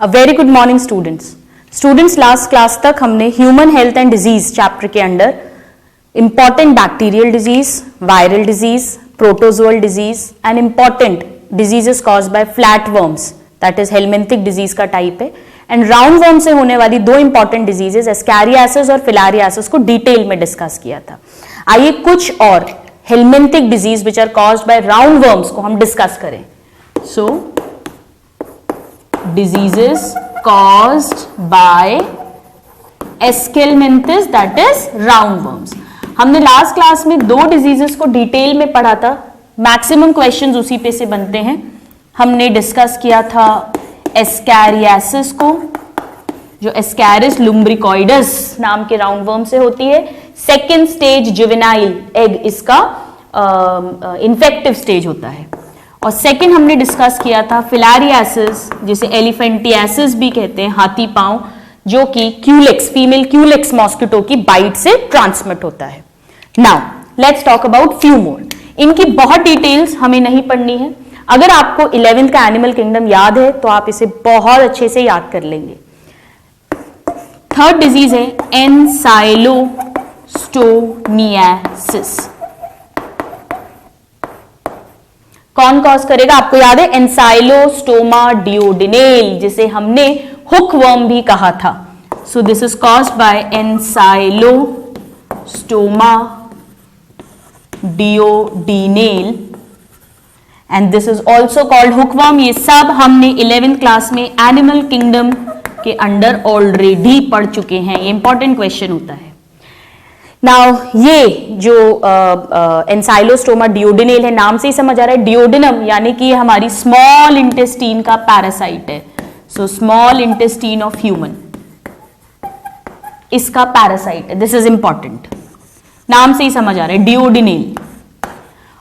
A very good morning students last class तक हमने human health and disease chapter के under important bacterial disease, viral disease, protozoal disease and important diseases caused by flat worms, that is helminthic disease का type है, and round worm से होने वाली दो important diseases ascariasis और filariasis को detail में डिस्कस किया था। आइए कुछ और helminthic disease which are caused by round worms को हम डिस्कस करें। सो diseases caused by Eschelminthes, that is roundworms। हमने लास्ट क्लास में दो डिजीजेस को डिटेल में पढ़ा था, मैक्सिमम क्वेश्चंस उसी पे से बनते हैं। हमने डिस्कस किया था एस्कैरियासिस को, जो एस्कैरिस लुम्ब्रिकॉइडस नाम के राउंडवर्म से होती है। सेकेंड स्टेज जुवेनाइल एग इसका इन्फेक्टिव स्टेज होता है। और सेकेंड हमने डिस्कस किया था फिलारियासिस, जिसे एलिफेंटियासिस भी कहते हैं, हाथी पांव, जो कि क्यूलेक्स, फीमेल क्यूलेक्स मॉस्किटो की बाइट से ट्रांसमिट होता है। Now let's talk about few more. इनकी बहुत डिटेल्स हमें नहीं पढ़नी है। अगर आपको 11th का एनिमल किंगडम याद है तो आप इसे बहुत अच्छे से याद कर लेंगे। थर्ड डिजीज है एनसाइलोस्टोमियासिस। कौन कॉज करेगा? आपको याद है एनसाइलोस्टोमा डियोडिनेल, जिसे हमने हुक वर्म भी कहा था। So this is caused by ancylostoma duodenale and this is also called hook worm. ये सब हमने 11th क्लास में एनिमल किंगडम के अंडर ऑलरेडी पढ़ चुके हैं। ये इंपॉर्टेंट क्वेश्चन होता है। नाउ ये जो एनसाइलोस्टोमा डियोडिनेल है, नाम से ही समझ आ रहा है, डियोडिनम यानी कि हमारी स्मॉल इंटेस्टीन का पैरासाइट है। So small intestine of human इसका पैरासाइट है। दिस इज इंपॉर्टेंट, नाम से ही समझ आ रहा है डियोडिनेल।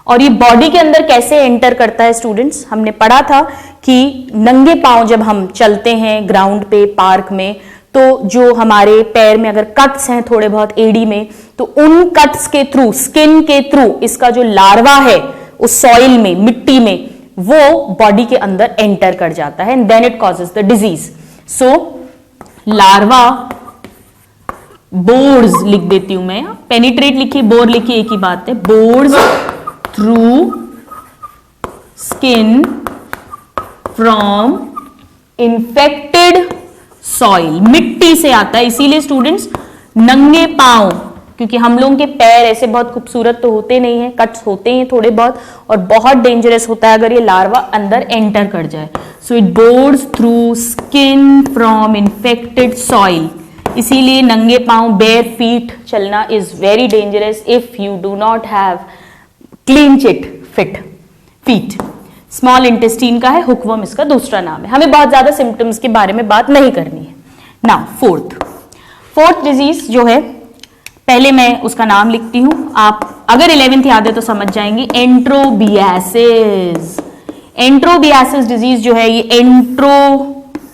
और ये बॉडी के अंदर कैसे एंटर करता है स्टूडेंट्स? हमने पढ़ा था कि नंगे पांव जब हम चलते हैं ग्राउंड पे, पार्क में, तो जो हमारे पैर में अगर कट्स हैं थोड़े बहुत एड़ी में, तो उन कट्स के थ्रू, स्किन के थ्रू इसका जो लार्वा है उस सॉइल में, मिट्टी में, वो बॉडी के अंदर एंटर कर जाता है and then it causes the disease. So larva, bores लिख देती हूं मैं, पेनिट्रेट लिखिए, बोर लिखिए, एक ही बात है। Bores through skin from infected soil, मिट्टी से आता है। इसीलिए स्टूडेंट्स नंगे पांव, क्योंकि हम लोगों के पैर ऐसे बहुत खूबसूरत तो होते नहीं हैं, कट्स होते हैं थोड़े बहुत, और बहुत डेंजरस होता है अगर ये लार्वा अंदर एंटर कर जाए। So it bores through skin from infected soil. इसीलिए नंगे पांव, बेयर फीट चलना is very dangerous if you do not have clean chit fit feet. Small intestine का है, हुकवर्म इसका दूसरा नाम है। हमें बहुत ज्यादा सिम्टम्स के बारे में बात नहीं करनी है। नाउ फोर्थ डिजीज जो है, पहले मैं उसका नाम लिखती हूं, आप अगर 11th याद है तो समझ जाएंगे, एंट्रोबियासिस। एंट्रोबियासिस डिजीज जो है, ये एंट्रोबियस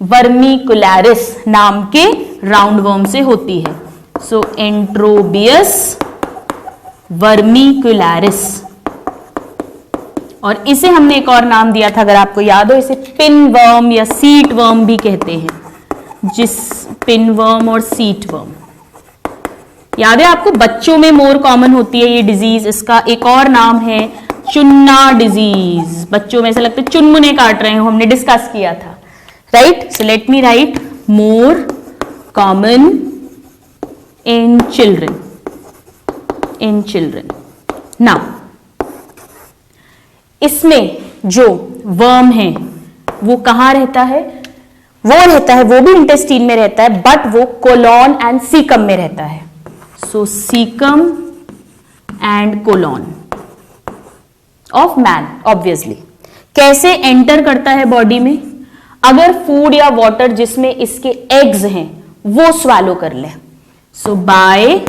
वर्मिकुलरिस नाम के राउंडवर्म से होती है। सो एंट्रोबियस वर्मिकुलरिस, और इसे हमने एक और नाम दिया था अगर आपको याद हो, इसे पिनवर्म या सीट वर्म भी कहते हैं। जिस पिनवर्म और सीट वर्म याद है आपको, बच्चों में मोर कॉमन होती है ये डिजीज। इसका एक और नाम है चुन्ना डिजीज। बच्चों में ऐसा लगता है चुनमुने काट रहे हो, हमने डिस्कस किया था, right? So let me right, more common in children, now इसमें जो वर्म है वो कहां रहता है? वो भी इंटेस्टीन में रहता है, बट वो कोलॉन एंड सीकम में रहता है। So caecum and colon of man. Obviously कैसे एंटर करता है बॉडी में? अगर फूड या वाटर जिसमें इसके एग्स हैं वो स्वैलो कर ले। सो बाय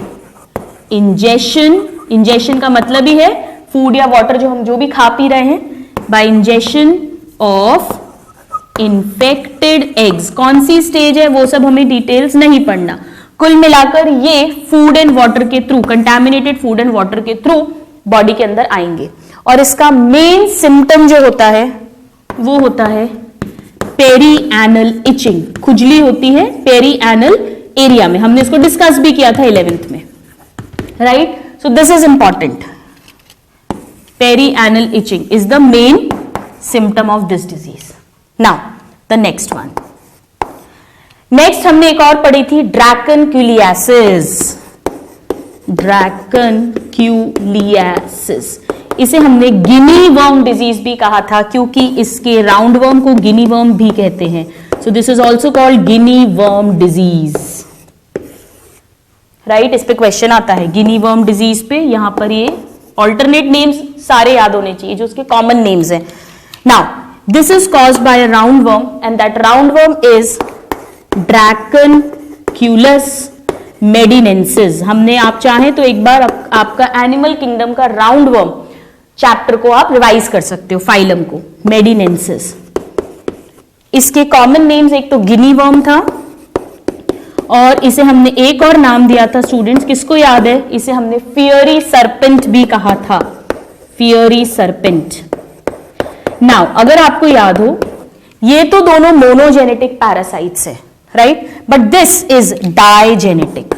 इंजेशन, इंजेशन का मतलब ही है फूड या वाटर जो हम जो भी खा पी रहे हैं, by ingestion of infected eggs. कौन सी स्टेज है वो सब हमें डिटेल्स नहीं पढ़ना। कुल मिलाकर ये फूड एंड वाटर के through, contaminated food and water के थ्रू बॉडी के अंदर आएंगे। और इसका मेन सिम्टम जो होता है वो होता है पेरी एनल इचिंग, खुजली होती है पेरी एनल एरिया में, हमने इसको डिस्कस भी किया था 11th में, right? So this is important. Peri anal itching is the main symptom of this disease. Now the next one. Next हमने एक और पढ़ी थी ड्रैकनक्यूलियासिस. ड्रैकनक्यूलियासिस, इसे हमने गिनी वर्म डिजीज भी कहा था क्योंकि इसके राउंड वर्म को गिनी वर्म भी कहते हैं. सो this is also called Guinea worm disease, right? इस पे क्वेश्चन आता है गिनी वर्म डिजीज पे. यहां पर ये ऑल्टरनेट नेम्स सारे याद होने चाहिए जो उसके कॉमन नेम्स हैं. Now this is caused by a round worm and that round worm is dracunculus medinensis. हमने, आप चाहें तो एक बार आपका एनिमल किंगडम का राउंड वर्म चैप्टर को आप रिवाइज कर सकते हो, फाइलम को, मेडिनेंसिस. इसके कॉमन नेम्स एक तो गिनी वर्म था और इसे हमने एक और नाम दिया था स्टूडेंट्स, किसको याद है? इसे हमने फियरी सरपेंट भी कहा था, फियरी सरपेंट. नाउ अगर आपको याद हो, ये तो दोनों मोनोजेनेटिक पैरासाइट्स है, right? But this is digenetic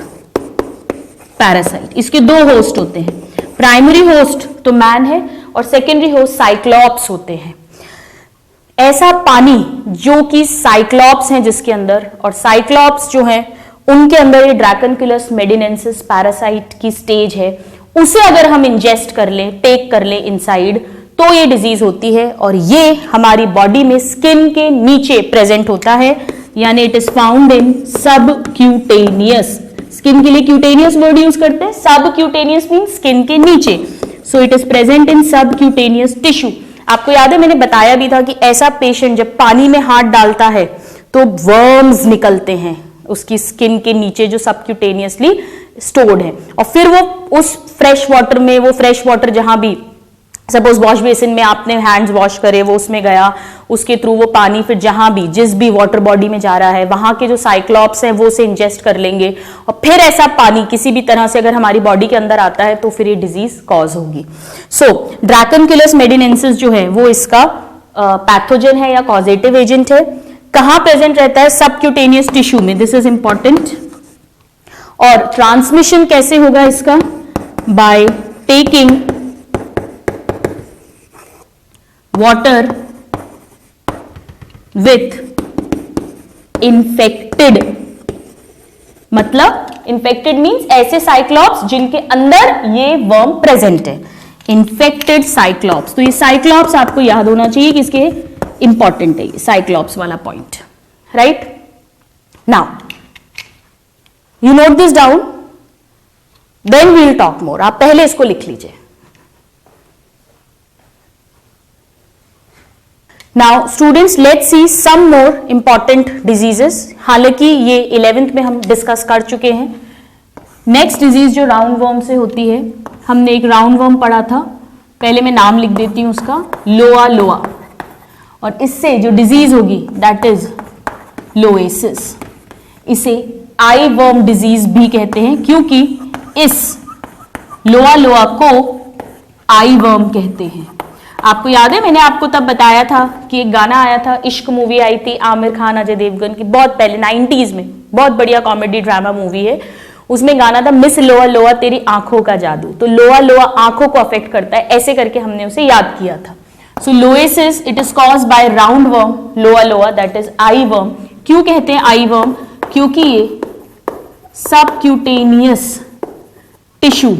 parasite. इसके दो होस्ट होते हैं, प्राइमरी होस्ट तो मैन है और सेकेंडरी होस्ट साइक्लॉप्स होते हैं. ऐसा पानी जो कि साइक्लॉप्स हैं जिसके अंदर, और साइक्लॉप्स जो हैं उनके अंदर ये ड्रैकनक्यूलस मेडिनेंसिस पैरासाइट की स्टेज है, उसे अगर हम इंजेस्ट कर लें, टेक कर लें इनसाइड, तो ये डिजीज होती है. और ये हमारी बॉडी में स्किन के नीचे प्रेजेंट होता है, यानी it is found in subcutaneous. Skin के लिए क्यूटेनियस वर्ड यूज करते हैं, सबक्यूटेनियस मीन स्किन के नीचे. सो it is present in subcutaneous tissue. आपको याद है मैंने बताया भी था कि ऐसा पेशेंट जब पानी में हाथ डालता है तो वर्म्स निकलते हैं उसकी स्किन के नीचे जो सबक्यूटेनियसली स्टोर्ड है, और फिर वो उस फ्रेश वाटर में, वो फ्रेश वाटर जहां भी, सपोज वॉश बेसिन में आपने हैंड्स वॉश करे, वो उसमें गया, उसके थ्रू वो पानी फिर जहां भी, जिस भी वाटर बॉडी में जा रहा है, वहां के जो साइक्लॉप्स हैं वो उसे इंजेस्ट कर लेंगे, और फिर ऐसा पानी किसी भी तरह से अगर हमारी बॉडी के अंदर आता है तो फिर ये डिजीज कॉज होगी. सो ड्रैकनक्यूलस मेडिनेंसिस जो है वो इसका पैथोजन है या कॉजेटिव एजेंट है. कहां प्रेजेंट रहता है? सबक्यूटेनियस टिश्यू में. This is important. और ट्रांसमिशन कैसे होगा इसका? By taking water with infected, मतलब infected means ऐसे साइक्लॉप्स जिनके अंदर ये वर्म प्रेजेंट है, इन्फेक्टेड साइक्लॉप्स. तो ये साइक्लॉप्स आपको याद होना चाहिए कि इसके इंपॉर्टेंट है ये साइक्लॉप्स वाला point, right? Now you note this down, then we will talk more. आप पहले इसको लिख लीजिए. Now students, let's see some more important diseases. हालांकि ये 11th में हम डिस्कस कर चुके हैं. नेक्स्ट डिजीज जो राउंड वर्म से होती है, हमने एक राउंड वर्म पढ़ा था, पहले मैं नाम लिख देती हूं उसका, लोआ लोआ. और इससे जो डिजीज होगी दैट इज लोएसिस. इसे आई वर्म डिजीज भी कहते हैं क्योंकि इस लोआ लोआ को आई वर्म कहते हैं. आपको याद है मैंने आपको तब बताया था कि एक गाना आया था, इश्क मूवी आई थी आमिर खान अजय देवगन की, बहुत पहले 90s में, बहुत बढ़िया कॉमेडी ड्रामा मूवी है. उसमें गाना था मिस लोआ लोआ तेरी आंखों का जादू. तो लोआ लोआ आंखों को अफेक्ट करता है, ऐसे करके हमने उसे याद किया था. So loiasis it is caused by round worm loa loa, that is I worm. क्यों कहते हैं आई वर्म? क्योंकि ये सबक्यूटेनियस टिश्यू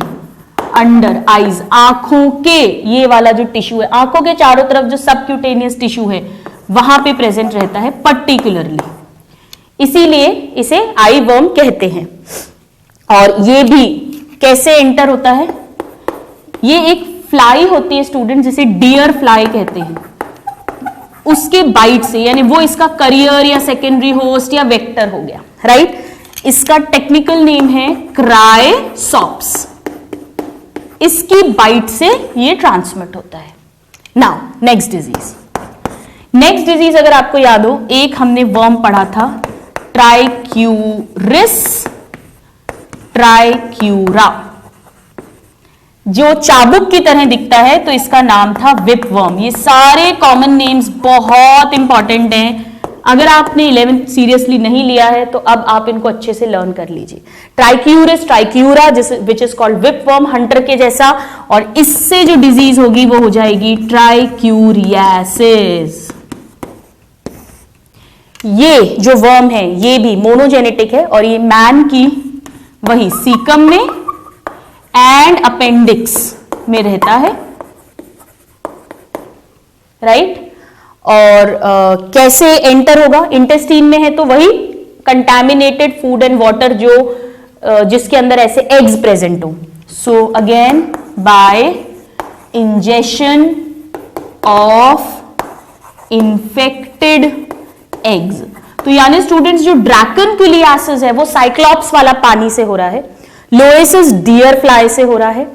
अंडर आईज, आंखों के, ये वाला जो टिश्यू है, आंखों के चारों तरफ जो सबक्यूटेनियस टिश्यू है वहां पे प्रेजेंट रहता है पर्टिकुलरली, इसीलिए इसे आई वर्म कहते हैं. और ये भी कैसे एंटर होता है? ये एक फ्लाई होती है स्टूडेंट, जिसे डियर फ्लाई कहते हैं, उसके बाइट से, यानी वो इसका करियर या सेकेंडरी होस्ट या वेक्टर हो गया, राइट? इसका टेक्निकल नेम है क्राइसॉप्स. इसकी बाइट से ये ट्रांसमिट होता है. Now next disease. Next disease अगर आपको याद हो, एक हमने वर्म पढ़ा था ट्राइक्यूरिस ट्राइक्यूरा, जो चाबुक की तरह दिखता है, तो इसका नाम था विप वर्म. ये सारे कॉमन नेम्स बहुत इंपॉर्टेंट हैं, अगर आपने 11th सीरियसली नहीं लिया है तो अब आप इनको अच्छे से लर्न कर लीजिए। ट्राइक्यूरिस, ट्राइक्यूरा विच इज कॉल्ड विपवर्म, हंटर के जैसा, और इससे जो डिजीज होगी वो हो जाएगी ट्राइक्यूरियासिस। ये जो वर्म है ये भी मोनोजेनेटिक है और ये मैन की वही सीकम में एंड अपेंडिक्स में रहता है, राइट। और कैसे एंटर होगा, इंटेस्टाइन में है तो वही कंटैमिनेटेड फूड एंड वाटर जो जिसके अंदर ऐसे एग्स प्रेजेंट हो। So again by ingestion of infected eggs. तो यानी स्टूडेंट्स जो ड्रैकनक्यूलियासिस है वो साइक्लॉप्स वाला पानी से हो रहा है, लोएसिस डियर फ्लाई से हो रहा है,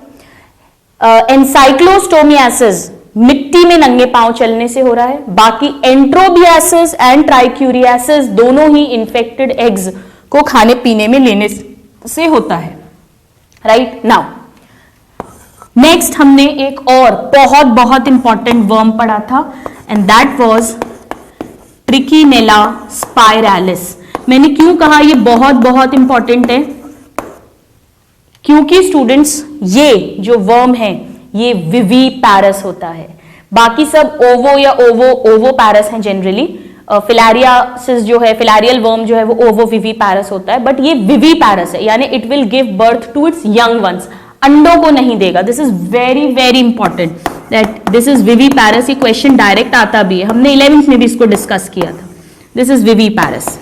एनसाइक्लोस्टोमियासिस मिट्टी में नंगे पांव चलने से हो रहा है, बाकी एंट्रोबियासिस एंड ट्राइक्यूरियासिस दोनों ही इंफेक्टेड एग्स को खाने पीने में लेने से होता है, राइट। नाउ नेक्स्ट हमने एक और बहुत बहुत इंपॉर्टेंट वर्म पढ़ा था एंड दैट वाज ट्रिकिनेला स्पाइरालिस। मैंने क्यों कहा ये बहुत बहुत इंपॉर्टेंट है, क्योंकि स्टूडेंट्स ये जो वर्म है ये विवीपैरस होता है, बाकी सब ओवो या ओवो पैरस हैं जनरली। फिलारियासिस जो है, फिलारियल वर्म जो है वो ओवो विवीपैरस होता है, बट ये विवीपैरस है यानी it will give birth to its young ones, अंडों को नहीं देगा। This is very very important that this is viviparous. ये क्वेश्चन डायरेक्ट आता भी है, हमने 11th में भी इसको डिस्कस किया था। This is viviparous,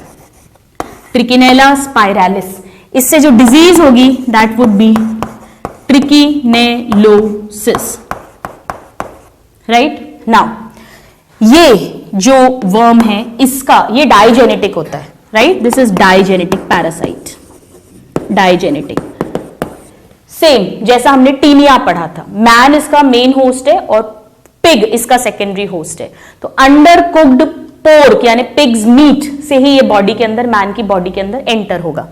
trichinella spiralis. इससे जो डिजीज होगी that would be trichinellosis, right. Now ये जो वर्म है इसका ये डाइजेनेटिक होता है, right. This is digenetic parasite, digenetic. Same जैसा हमने टीनिया पढ़ा था, मैन इसका मेन होस्ट है और पिग इसका सेकेंडरी होस्ट है। तो अंडर कुक्ड पोर्क यानी पिग्स मीट से ही ये बॉडी के अंदर, मैन की बॉडी के अंदर एंटर होगा।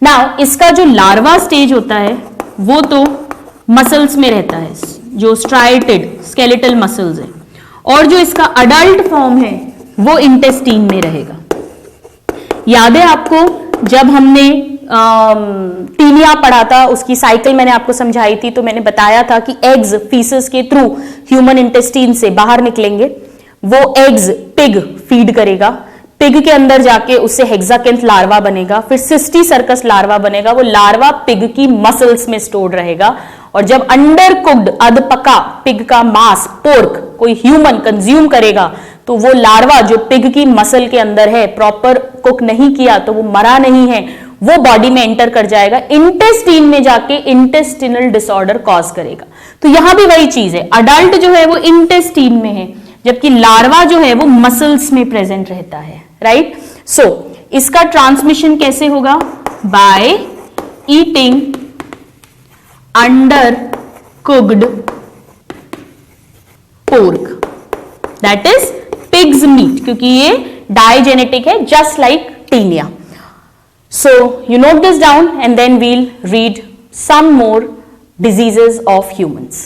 नाउ इसका जो लार्वा स्टेज होता है वो तो मसल्स में रहता है, जो स्ट्राइटेड स्केलेटल मसल्स है, और जो इसका अडल्ट फॉर्म है वो इंटेस्टीन में रहेगा। याद है आपको जब हमने टीनिया पढ़ा था, उसकी साइकिल मैंने आपको समझाई थी, तो मैंने बताया था कि एग्स फीसस के थ्रू ह्यूमन इंटेस्टीन से बाहर निकलेंगे, वो एग्स पिग फीड करेगा, पिग के अंदर जाके उससे हेक्साकेंथ लार्वा बनेगा, फिर सिस्टी सर्कस लार्वा बनेगा, वो लार्वा पिग की मसल्स में स्टोर्ड रहेगा, और जब अंडर कुक्ड अधपका पिग का मांस पोर्क कोई ह्यूमन कंज्यूम करेगा तो वो लार्वा जो पिग की मसल के अंदर है, प्रॉपर कुक नहीं किया तो वो मरा नहीं है, वो बॉडी में एंटर कर जाएगा, इंटेस्टीन में जाके इंटेस्टिनल डिसऑर्डर कॉज करेगा। तो यहां भी वही चीज है, अडल्ट जो है वो इंटेस्टीन में है जबकि लार्वा जो है वो मसल्स में प्रेजेंट रहता है, राइट। सो इसका ट्रांसमिशन कैसे होगा, by eating under cooked pork, that is pig's meat, क्योंकि ये डाइजेनेटिक है just like taenia. So you note this down and then we'll read some more diseases of humans.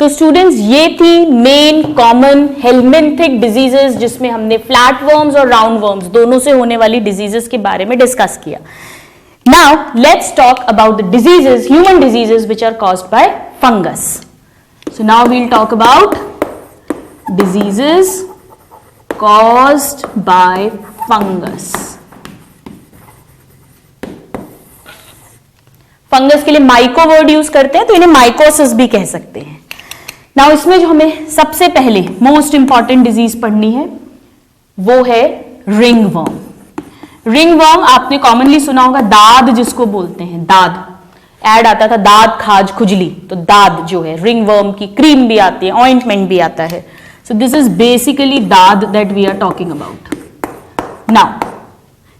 तो स्टूडेंट्स ये थी मेन कॉमन हेलमिंथिक डिजीजेस जिसमें हमने flat worms और round worms दोनों से होने वाली डिजीजेस के बारे में डिस्कस किया। Now let's talk about the diseases, human diseases which are caused by fungus. So now we'll talk about diseases caused by fungus. Fungus के लिए माइको वर्ड यूज करते हैं तो इन्हें माइकोसिस भी कह सकते हैं। नाउ इसमें जो हमें सबसे पहले मोस्ट इंपॉर्टेंट डिजीज पढ़नी है वो है रिंग वर्म। रिंग वर्म आपने कॉमनली सुना होगा, दाद जिसको बोलते हैं, दाद ऐड आता था, दाद खाज खुजली, तो दाद जो है रिंग वर्म की क्रीम भी आती है, ऑइंटमेंट भी आता है। So this is basically daad that we are talking about. Now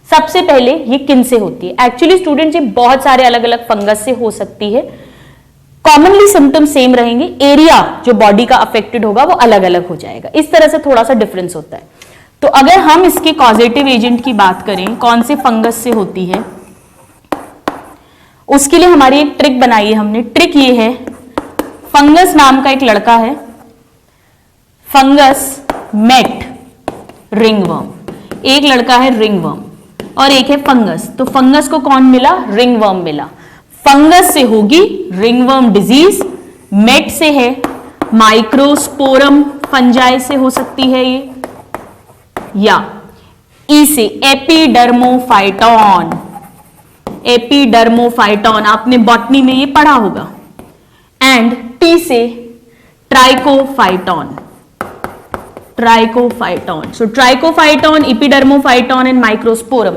सबसे पहले ये किन से होती है? एक्चुअली स्टूडेंट्स ये बहुत सारे अलग अलग फंगस से हो सकती है, कॉमनली सिम्टम सेम रहेंगे, एरिया जो बॉडी का अफेक्टेड होगा वो अलग अलग हो जाएगा, इस तरह से थोड़ा सा डिफरेंस होता है। तो अगर हम इसके कॉजेटिव एजेंट की बात करें, कौन से फंगस से होती है, उसके लिए हमारी एक ट्रिक बनाई है हमने। ट्रिक ये है, फंगस नाम का एक लड़का है, फंगस मेट रिंगवर्म, एक लड़का है रिंगवर्म और एक है फंगस। तो फंगस को कौन मिला? रिंगवर्म मिला। फंगस से होगी रिंगवर्म डिजीज, मेट से है माइक्रोस्पोरम फंजाई से हो सकती है ये, या ई से एपिडर्मोफाइटॉन। एपिडर्मोफाइटॉन आपने बॉटनी में ये पढ़ा होगा। एंड टी से Trichophyton. Trichophyton, so Trichophyton, Epidermophyton and microsporum.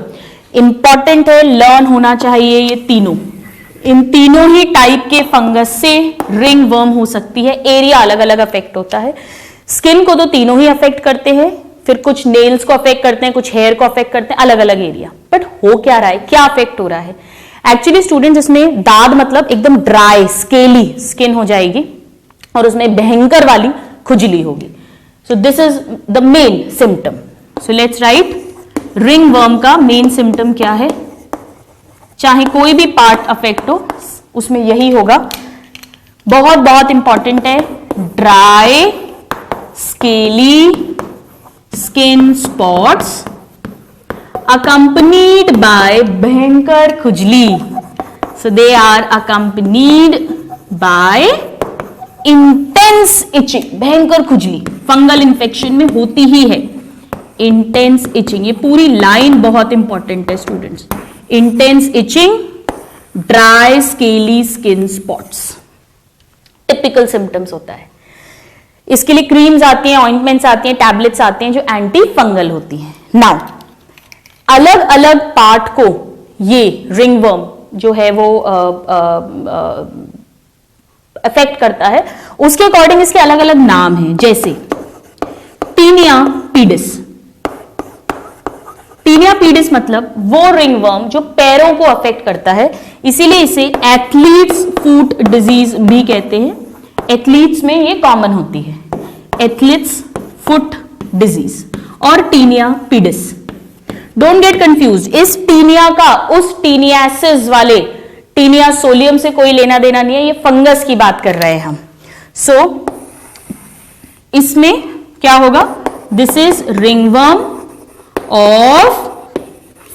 Important है, लर्न होना चाहिए ये तीनों। इन तीनों ही टाइप के फंगस से रिंगवर्म हो सकती है। एरिया अलग अलग अफेक्ट होता है। स्किन को तो तीनों ही अफेक्ट करते हैं, फिर कुछ नेल्स को अफेक्ट करते हैं, कुछ हेयर को अफेक्ट करते हैं, अलग अलग एरिया। बट हो क्या रहा है, क्या अफेक्ट हो रहा है? एक्चुअली स्टूडेंट्स, इसमें दाद मतलब एकदम ड्राई स्केली स्किन हो जाएगी और उसमें भयंकर वाली खुजली होगी। सो this is the main symptom. So let's write, ringworm का मेन सिम्टम क्या है? चाहे कोई भी पार्ट अफेक्ट हो, उसमें यही होगा। बहुत बहुत इंपॉर्टेंट है, dry scaly skin spots accompanied by भयंकर खुजली। So they are accompanied by intense itching, भयंकर खुजली फंगल इन्फेक्शन में होती ही है। इंटेंस इचिंग, ये पूरी लाइन बहुत इंपॉर्टेंट है students. Intense etching, dry scaly skin spots, typical symptoms होता है। इसके लिए क्रीम्स आती हैं, ऑइंटमेंट्स आती हैं, टैबलेट्स आती हैं जो एंटी फंगल होती हैं। नाउ अलग अलग पार्ट को ये रिंगवर्म जो है वो अफेक्ट करता है, उसके अकॉर्डिंग इसके अलग अलग नाम हैं। जैसे टीनिया पीडिस। टीनिया पीडिस मतलब वो रिंगवर्म जो पैरों को अफेक्ट करता है, इसीलिए इसे एथलीट्स फुट डिजीज भी कहते हैं। एथलीट्स में ये कॉमन होती है, एथलीट्स फुट डिजीज और टीनिया पीडिस। डोंट गेट कंफ्यूज, इस टीनिया का उस टीनियासिस वाले टीनिया सोलियम से कोई लेना देना नहीं है, ये फंगस की बात कर रहे हैं हम। सो इसमें क्या होगा? This is ringworm of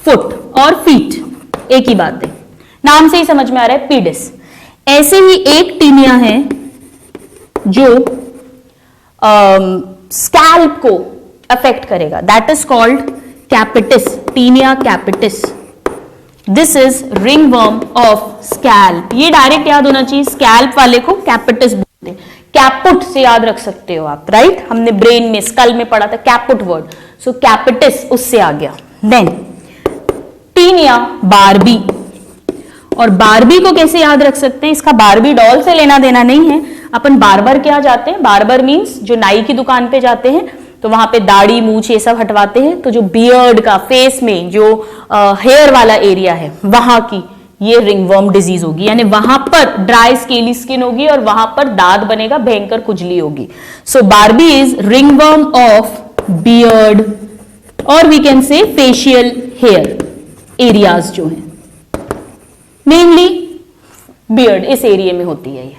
foot और फीट, एक ही बात है, नाम से ही समझ में आ रहा है, पीडिस। ऐसे ही एक टीनिया है जो स्कैल्प को अफेक्ट करेगा, that is called capitis, tinea capitis. This is ringworm of scalp. ये डायरेक्ट याद होना चाहिए, स्कैल्प वाले को कैपिटिस बोलते हैं। कैपुट से याद रख सकते हो आप, राइट? हमने ब्रेन में स्कल में पढ़ा था कैपुट वर्ड, सो कैपिटिस उससे आ गया। देन टीनिया बारबी, और बारबी को कैसे याद रख सकते हैं? इसका बारबी डॉल से लेना देना नहीं है। अपन बार्बर क्या जाते हैं, बार्बर मींस जो नाई की दुकान पे जाते हैं तो वहां पे दाढ़ी मूछ ये सब हटवाते हैं, तो जो बियर्ड का फेस में जो हेयर वाला एरिया है वहां की ये रिंगवर्म डिजीज होगी, यानी वहां पर ड्राई स्केली स्किन होगी और वहां पर दाद बनेगा, भयंकर खुजली होगी। So barbae is ringworm of beard और we can say facial hair areas जो है, मेनली बियर्ड इस एरिया में होती है ये।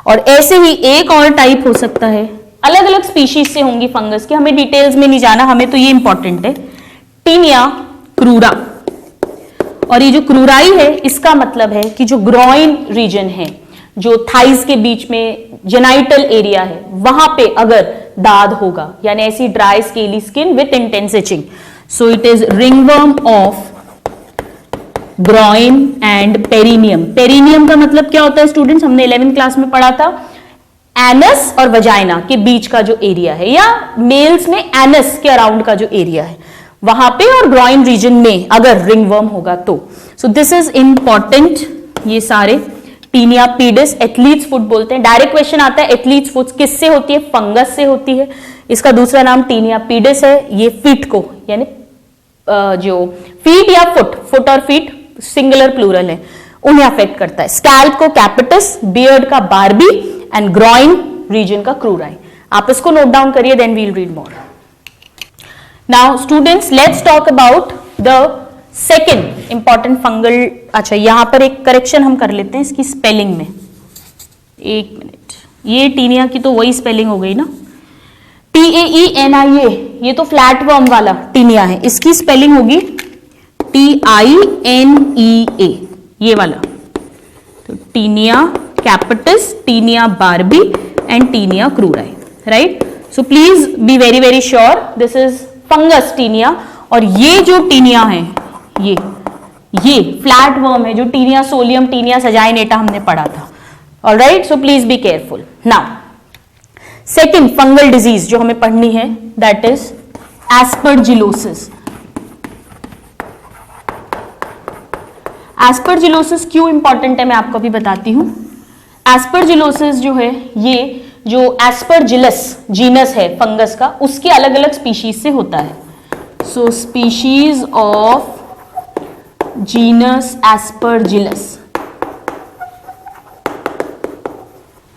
और ऐसे ही एक और टाइप हो सकता है, अलग अलग स्पीशीज से होंगी फंगस की, हमें डिटेल्स में नहीं जाना, हमें तो ये इंपॉर्टेंट है, टीनिया क्रूरा। और ये जो क्रूराई है इसका मतलब है कि जो ग्रॉइन रीजन है, जो थाइज के बीच में जेनाइटल एरिया है, वहां पे अगर दाद होगा, यानी ऐसी dry scaly skin with intense etching, so it is ringworm of groin and perineum. Perineum का मतलब क्या होता है स्टूडेंट्स? हमने 11th क्लास में पढ़ा था, एनस और वजाइना के बीच का जो एरिया है, या मेल्स में एनस के अराउंड का जो एरिया है वहां पे, और ग्रॉइन रीजन में अगर रिंगवर्म होगा तो। सो दिस इज इंपॉर्टेंट, ये सारे टीनिया पीडिस, एथलीट्स फुट बोलते हैं। डायरेक्ट क्वेश्चन आता है एथलीट्स फुट किससे होती है? फंगस से होती है। इसका दूसरा नाम टीनिया पीडिस है। ये फीट को, यानी जो फीट या फुट और फीट सिंगुलर प्लूरल है, उन्हें अफेक्ट करता है। स्कैल्प को कैपिटिस, बियर्ड का बारबी एंड ग्रॉइन रीजन का क्रूराई। आप इसको नोट डाउन करिए, then we'll read more. Now students, let's talk about the second important fungal. अच्छा, यहां पर एक करेक्शन हम कर लेते हैं इसकी स्पेलिंग में, एक मिनट। ये टीनिया की तो वही स्पेलिंग हो गई ना, TAENIA, ये तो फ्लैट वर्म वाला टीनिया है, इसकी स्पेलिंग होगी TINEA, ये वाला। तो tinea capitis, tinea barbae and tinea cruris, right. So please be very very sure this is fungus tinea. और ये जो टीनिया है ये फ्लैट वर्म है, जो टीनिया सोलियम, टीनिया सजाइनेटा हमने पढ़ा था। Alright, so please be careful. Now second fungal disease जो हमें पढ़नी है दैट इज एस्परजिलोसिस। एस्परजिलोसिस क्यों इंपॉर्टेंट है मैं आपको भी बताती हूं। एस्परजिलोसिस जो है, ये जो एस्परजिलस जीनस है फंगस का, उसके अलग अलग स्पीशीज से होता है। So species of genus aspergillus,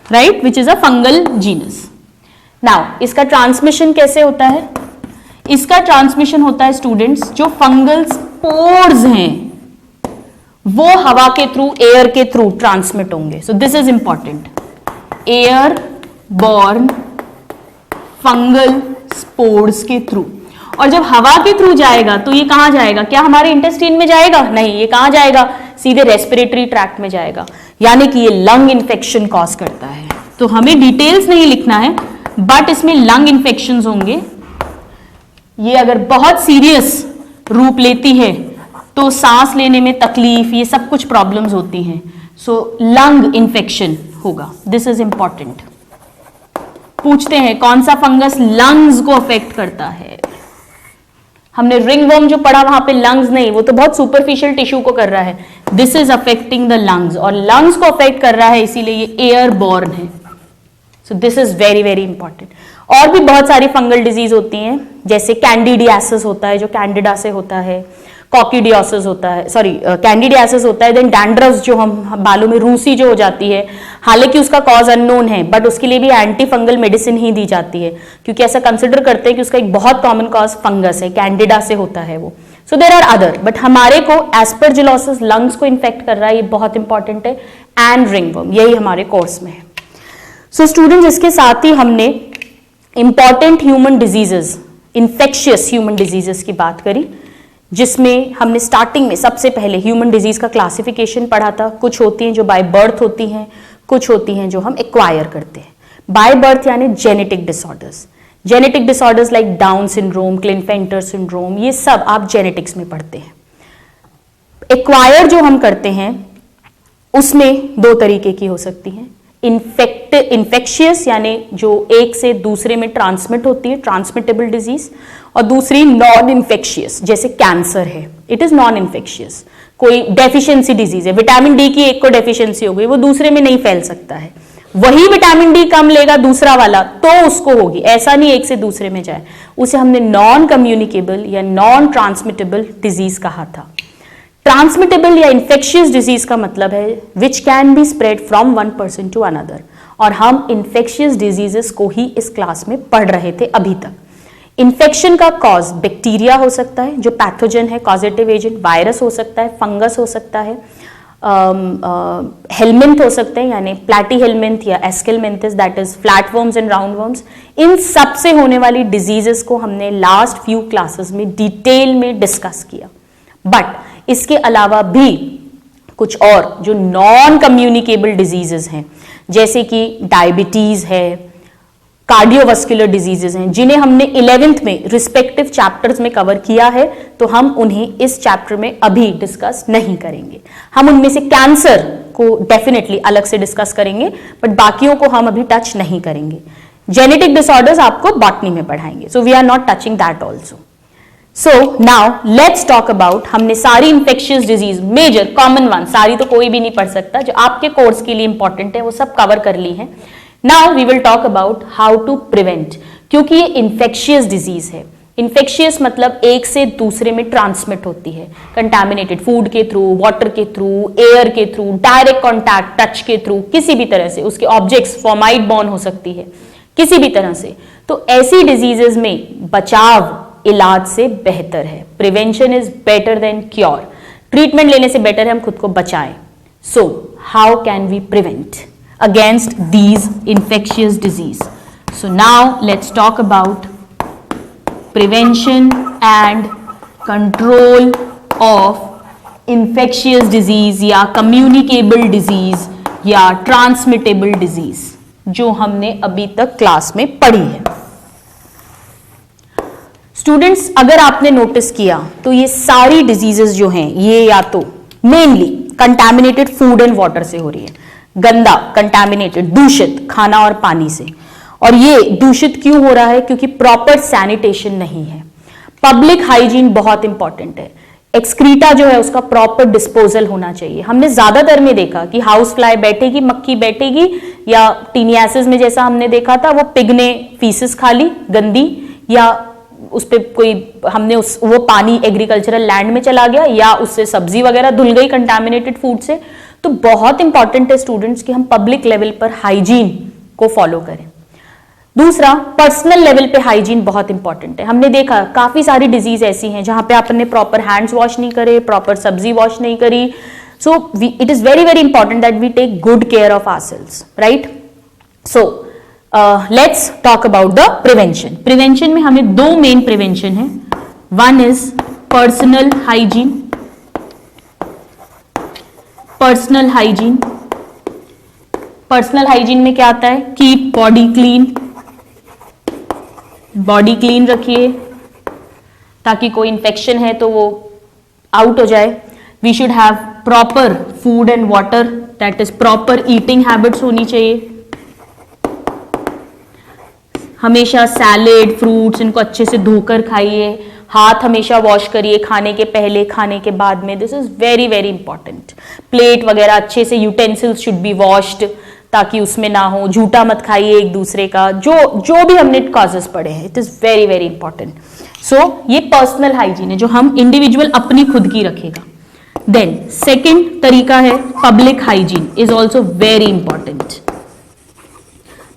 right, which is a fungal genus. Now इसका ट्रांसमिशन कैसे होता है? इसका ट्रांसमिशन होता है स्टूडेंट्स, जो फंगल स्पोर्स हैं वो हवा के थ्रू, एयर के थ्रू ट्रांसमिट होंगे। सो this is important, air born fungal spores के थ्रू। और जब हवा के थ्रू जाएगा तो ये कहां जाएगा? क्या हमारे इंटेस्टाइन में जाएगा? नहीं, ये कहां जाएगा? सीधे रेस्पिरेटरी ट्रैक्ट में जाएगा, यानी कि ये लंग इन्फेक्शन कॉज करता है। तो हमें डिटेल्स नहीं लिखना है, बट इसमें लंग इन्फेक्शंस होंगे। ये अगर बहुत सीरियस रूप लेती है तो सांस लेने में तकलीफ, ये सब कुछ प्रॉब्लम्स होती हैं। सो लंग इन्फेक्शन होगा, दिस इज इंपॉर्टेंट। पूछते हैं कौन सा फंगस लंग्स को अफेक्ट करता है। हमने रिंगवर्म जो पढ़ा वहां पे लंग्स नहीं, वो तो बहुत सुपरफिशियल टिश्यू को कर रहा है। This is affecting the lungs, और लंग्स को अफेक्ट कर रहा है इसीलिए ये एयर बॉर्न है। So this is very very important. और भी बहुत सारी फंगल डिजीज होती हैं, जैसे कैंडिडियासिस होता है जो कैंडिडा से होता है, कॉकिडियोसिस होता है, सॉरी कैंडिडियासिस होता है, देन डैंड्रफ जो हम बालों में रूसी जो हो जाती है, हालांकि उसका कॉज अननोन है, बट उसके लिए भी एंटी फंगल मेडिसिन ही दी जाती है, क्योंकि ऐसा कंसिडर करते हैं कि उसका एक बहुत कॉमन कॉज फंगस है, कैंडिडा से होता है वो। So there are other, but हमारे को एस्परजिलोसिस लंग्स को इन्फेक्ट कर रहा है, ये बहुत इंपॉर्टेंट है, एंड रिंगवर्म, यही हमारे कोर्स में है। सो स्टूडेंट्स, इसके साथ ही हमने important human diseases, infectious human diseases की बात करी, जिसमें हमने स्टार्टिंग में सबसे पहले ह्यूमन डिजीज का क्लासिफिकेशन पढ़ा था। कुछ होती हैं जो बाय बर्थ होती हैं, कुछ होती हैं जो हम एक्वायर करते हैं। बाय बर्थ यानी genetic disorders, genetic disorders like Down syndrome, Klinefelter syndrome, ये सब आप जेनेटिक्स में पढ़ते हैं। एक्वायर जो हम करते हैं उसमें दो तरीके की हो सकती हैं, इन्फेक्शियस यानी जो एक से दूसरे में ट्रांसमिट होती है, ट्रांसमिटेबल डिजीज, और दूसरी नॉन इन्फेक्शियस, जैसे कैंसर है, इट इज नॉन इन्फेक्शियस। कोई डेफिशिएंसी डिजीज है, विटामिन डी की एक को डेफिशिएंसी हो गई, वो दूसरे में नहीं फैल सकता है, वही विटामिन डी कम लेगा दूसरा वाला तो उसको होगी, ऐसा नहीं एक से दूसरे में जाए, उसे हमने नॉन कम्युनिकेबल या नॉन ट्रांसमिटेबल डिजीज कहा था। ट्रांसमिटेबल या इन्फेक्शियस डिजीज का मतलब है which can be spread from one person to another, और हम इन्फेक्शियस डिजीजेस को ही इस क्लास में पढ़ रहे थे अभी तक। इन्फेक्शन का कॉज बैक्टीरिया हो सकता है जो पैथोजन है, कॉजेटिव एजेंट, वायरस हो सकता है, फंगस हो सकता है, हेलमिंथ हो सकते हैं यानी प्लैटी हेलमिंथ या aschelminthes, that is flat worms and round worms. इन सब से होने वाली डिजीजेस को हमने लास्ट फ्यू क्लासेस में डिटेल में डिस्कस किया। बट इसके अलावा भी कुछ और जो नॉन कम्युनिकेबल डिजीजेस हैं, जैसे कि डायबिटीज है, कार्डियोवास्कुलर डिजीजेस हैं, जिन्हें हमने 11th में रिस्पेक्टिव चैप्टर्स में कवर किया है, तो हम उन्हें इस चैप्टर में अभी डिस्कस नहीं करेंगे। हम उनमें से कैंसर को डेफिनेटली अलग से डिस्कस करेंगे, बट बाकियों को हम अभी टच नहीं करेंगे। जेनेटिक डिसऑर्डर्स आपको बॉटनी में पढ़ाएंगे, so we are not touching that also. So now let's talk about, हमने सारी infectious disease major common one, सारी तो कोई भी नहीं पढ़ सकता, जो आपके कोर्स के लिए इंपॉर्टेंट है वो सब कवर कर ली है। Now we will talk about how to prevent, क्योंकि ये इंफेक्शियस डिजीज है। इंफेक्शियस मतलब एक से दूसरे में ट्रांसमिट होती है, कंटामिनेटेड फूड के थ्रू, वाटर के थ्रू, एयर के थ्रू, डायरेक्ट कॉन्टैक्ट टच के थ्रू, किसी भी तरह से, उसके ऑब्जेक्ट्स फॉर्माइट बॉर्न हो सकती है किसी भी तरह से। तो ऐसी डिजीजेस में बचाव इलाज से बेहतर है, prevention is better than cure. Treatment लेने से बेटर है हम खुद को बचाएं। So how can we prevent against these infectious disease? So now let's talk about prevention and control of infectious disease या कम्युनिकेबल डिजीज या ट्रांसमिटेबल डिजीज, जो हमने अभी तक क्लास में पढ़ी है। स्टूडेंट्स, अगर आपने नोटिस किया तो ये सारी डिजीजेस जो हैं ये या तो mainly contaminated food and water से हो रही है, गंदा कंटैमिनेटेड दूषित खाना और पानी से। और ये दूषित क्यों हो रहा है? क्योंकि प्रॉपर सैनिटेशन नहीं है। पब्लिक हाइजीन बहुत इंपॉर्टेंट है। एक्सक्रीटा जो है उसका प्रॉपर डिस्पोजल होना चाहिए। हमने ज्यादातर में देखा कि हाउस फ्लाई बैठेगी, मक्खी बैठेगी, या टीनियासिस में जैसा हमने देखा था वो पिग ने फीसिस खा ली गंदी, या उस पे कोई हमने वो पानी एग्रीकल्चरल लैंड में चला गया, या उससे सब्जी वगैरह धुल गई कंटामिनेटेड फूड से। तो बहुत इंपॉर्टेंट है स्टूडेंट्स कि हम पब्लिक लेवल पर हाइजीन को फॉलो करें। दूसरा, पर्सनल लेवल पे हाइजीन बहुत इंपॉर्टेंट है। हमने देखा काफी सारी डिजीज ऐसी हैं जहां पे आपने प्रॉपर हैंड्स वॉश नहीं करे, प्रॉपर सब्जी वॉश नहीं करी। So it is very very important that we take good care of ourselves, right? So let's talk about the prevention. Prevention में हमें दो मेन प्रिवेंशन है। One is personal hygiene. Personal hygiene, personal hygiene में क्या आता है? Keep body clean, body clean रखिए ताकि कोई इंफेक्शन है तो वो आउट हो जाए। We should have proper food and water, that is proper eating habits होनी चाहिए। हमेशा सैलेड फ्रूट्स इनको अच्छे से धोकर खाइए। हाथ हमेशा वॉश करिए, खाने के पहले, खाने के बाद में। This is very very important. Plate वगैरह अच्छे से, यूटेंसिल्स शुड बी वॉश्ड ताकि उसमें ना हो। झूठा मत खाइए एक दूसरे का, जो भी हमने कॉजेस पढ़े हैं। It is very very important. So ये पर्सनल हाइजीन है जो हम इंडिविजुअल अपनी खुद की रखेगा। देन सेकेंड तरीका है public hygiene, is also very important.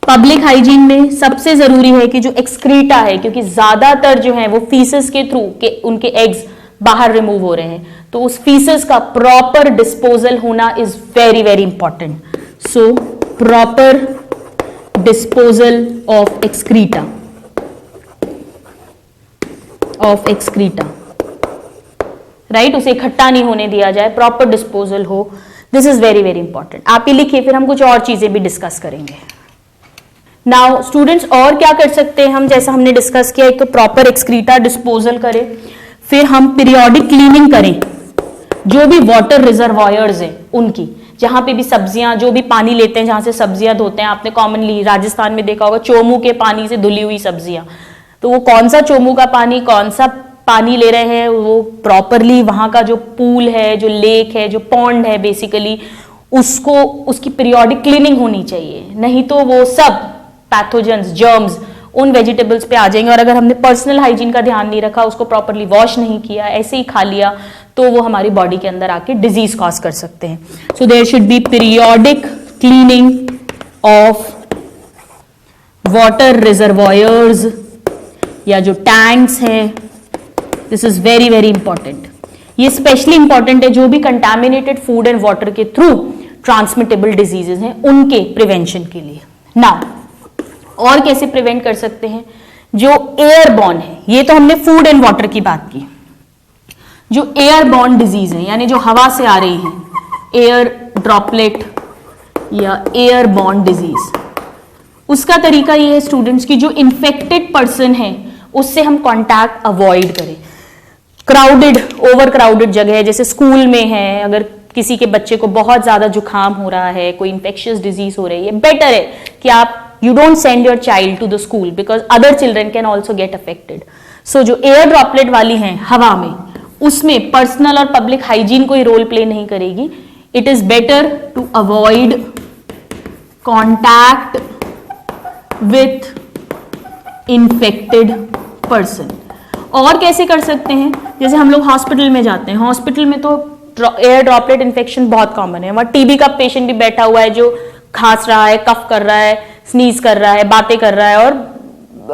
Public hygiene में सबसे जरूरी है कि जो एक्सक्रीटा है, क्योंकि ज्यादातर जो है वो फीसेस के थ्रू उनके एग्स बाहर रिमूव हो रहे हैं, तो उस फीसेस का प्रॉपर डिस्पोजल होना is very very important. So proper disposal of excreta, right? उसे इकट्ठा नहीं होने दिया जाए, प्रॉपर डिस्पोजल हो। This is very very important. आप ये लिखिए, फिर हम कुछ और चीजें भी डिस्कस करेंगे। नाउ स्टूडेंट्स, और क्या कर सकते हैं हम? जैसा हमने डिस्कस किया, एक तो प्रॉपर एक्सक्रीटा डिस्पोजल करें, फिर हम पीरियोडिक क्लीनिंग करें जो भी वाटर रिजर्वायर्स हैं उनकी, जहां पे भी सब्जियां, जो भी पानी लेते हैं, जहां से सब्जियां धोते हैं। आपने कॉमनली राजस्थान में देखा होगा चोमू के पानी से धुली हुई सब्जियां। तो वो कौन सा चोमू का पानी, कौन सा पानी ले रहे हैं, वो प्रॉपरली वहां का जो पूल है, जो लेक है, जो पॉन्ड है बेसिकली, उसकी पीरियोडिक क्लीनिंग होनी चाहिए। नहीं तो वो सब पैथोजेंस, जर्म्स उन वेजिटेबल्स पे आ जाएंगे। और अगर हमने पर्सनल हाइजीन का ध्यान नहीं रखा, उसको प्रॉपरली वॉश नहीं किया, ऐसे ही खा लिया, तो वो हमारी बॉडी के अंदर आके डिजीज कॉज कर सकते हैं। So there should be periodic cleaning of water reservoirs या जो टैंक्स हैं। This is very very important. ये स्पेशली इंपॉर्टेंट है जो भी कंटैमिनेटेड फूड एंड वाटर के थ्रू ट्रांसमिटेबल डिजीजेस हैं उनके प्रिवेंशन के लिए। नाउ और कैसे प्रिवेंट कर सकते हैं? जो एयरबॉर्न है, ये तो हमने फूड एंड वाटर की बात की। जो एयरबॉर्न डिजीज है, यानी जो हवा से आ रही है, एयर ड्रॉपलेट या एयरबॉर्न डिजीज, उसका तरीका ये है स्टूडेंट्स की जो इन्फेक्टेड पर्सन है उससे हम कांटेक्ट अवॉइड करें। क्राउडेड, ओवर क्राउडेड जगह है, जैसे स्कूल में है, अगर किसी के बच्चे को बहुत ज्यादा जुकाम हो रहा है, कोई इंफेक्शियस डिजीज हो रही है, बेटर है कि आप you don't send your child to the school because other children can also get affected. So जो एयर ड्रॉपलेट वाली हैं हवा में, उसमें पर्सनल और पब्लिक हाइजीन कोई रोल प्ले नहीं करेगी। It is better to avoid contact with infected person. और कैसे कर सकते हैं? जैसे हम लोग हॉस्पिटल में जाते हैं, हॉस्पिटल में तो एयर ड्रॉपलेट इन्फेक्शन बहुत कॉमन है। वहां टीबी का पेशेंट भी बैठा हुआ है जो खांस रहा है, कफ कर रहा है, स्नीज कर रहा है, बातें कर रहा है, और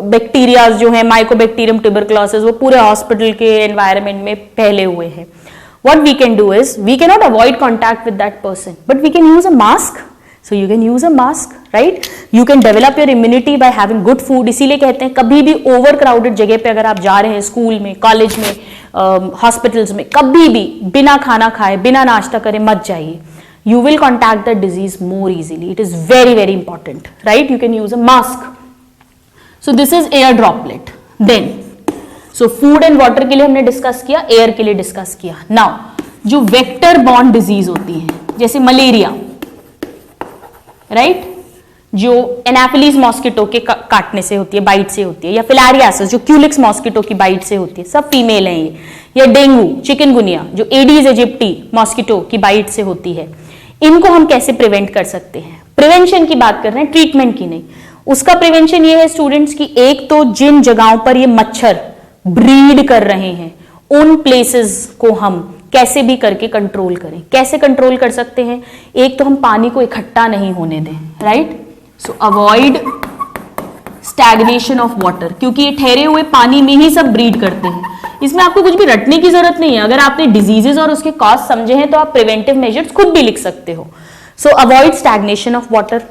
बैक्टीरियाज जो है, माइकोबैक्टीरियम ट्यूबरक्लोसिस, वो पूरे हॉस्पिटल के एनवायरनमेंट में फैले हुए हैं। What we can do is, we can not avoid contact with that person, but we can use a mask So you can use a mask, right? You can develop your immunity by having good food. इसीलिए कहते हैं कभी भी over crowded जगह पे अगर आप जा रहे हैं, स्कूल में, कॉलेज में, हॉस्पिटल्स में, कभी भी बिना खाना खाए, बिना नाश्ता करे मत जाइए. You will contact the disease more easily. It is very, very important, right? You can use a mask. So this is air droplet. Then, so food and water के लिए हमने डिस्कस किया, एयर के लिए डिस्कस किया. Now, जो vector borne disease होती है, जैसे मलेरिया, राइट, जो एनाफिलीज मॉस्किटो के काटने से होती है, बाइट से होती है, या फिलारियासिस जो क्यूलिक्स मॉस्किटो की बाइट से होती है, सब फीमेल हैं ये, या डेंगू, चिकनगुनिया जो एडीज एजिप्टी मॉस्किटो की बाइट से होती है, इनको हम कैसे प्रिवेंट कर सकते हैं? प्रिवेंशन की बात कर रहे हैं, ट्रीटमेंट की नहीं. उसका प्रिवेंशन ये है स्टूडेंट्स की, एक तो जिन जगहों पर ये मच्छर ब्रीड कर रहे हैं उन प्लेसेस को हम कैसे भी करके कंट्रोल करें. कैसे कंट्रोल कर सकते हैं? एक तो हम पानी को इकट्ठा नहीं होने दें, right. So avoid stagnation of water, क्योंकि ये ठहरे हुए पानी में ही सब ब्रीड करते हैं. इसमें आपको कुछ भी रटने की जरूरत नहीं है. अगर आपने डिजीजेस और उसके कॉज समझे हैं तो आप प्रिवेंटिव मेजर्स खुद भी लिख सकते हो. So avoid stagnation of water.